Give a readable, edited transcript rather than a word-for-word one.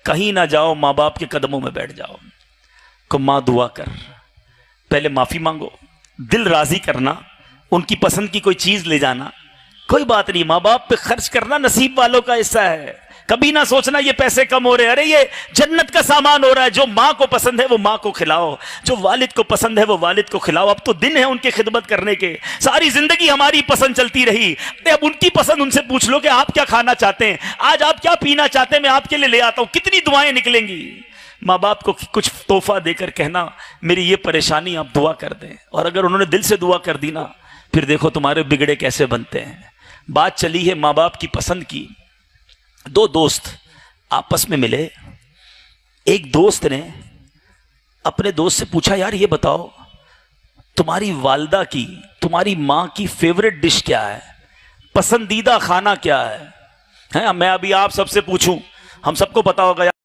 कहीं ना जाओ, माँ बाप के कदमों में बैठ जाओ। को माँ दुआ कर, पहले माफी मांगो, दिल राजी करना, उनकी पसंद की कोई चीज ले जाना, कोई बात नहीं। माँ बाप पे खर्च करना नसीब वालों का हिस्सा है। कभी ना सोचना ये पैसे कम हो रहे, अरे ये जन्नत का सामान हो रहा है। जो माँ को पसंद है वो माँ को खिलाओ, जो वालिद को पसंद है वो वालिद को खिलाओ। अब तो दिन है उनकी खिदमत करने के, सारी जिंदगी हमारी पसंद चलती रही, अब उनकी पसंद उनसे पूछ लो कि आप क्या खाना चाहते हैं, आज आप क्या पीना चाहते हैं, मैं आपके लिए ले आता हूं। कितनी दुआएं निकलेंगी। माँ बाप को कुछ तोहफा देकर कहना मेरी ये परेशानी आप दुआ कर दें, और अगर उन्होंने दिल से दुआ कर दी ना, फिर देखो तुम्हारे बिगड़े कैसे बनते हैं। बात चली है माँ बाप की पसंद की। दो दोस्त आपस में मिले, एक दोस्त ने अपने दोस्त से पूछा, यार ये बताओ तुम्हारी वालदा की, तुम्हारी माँ की फेवरेट डिश क्या है, पसंदीदा खाना क्या है? मैं अभी आप सबसे पूछूं, हम सबको पता होगा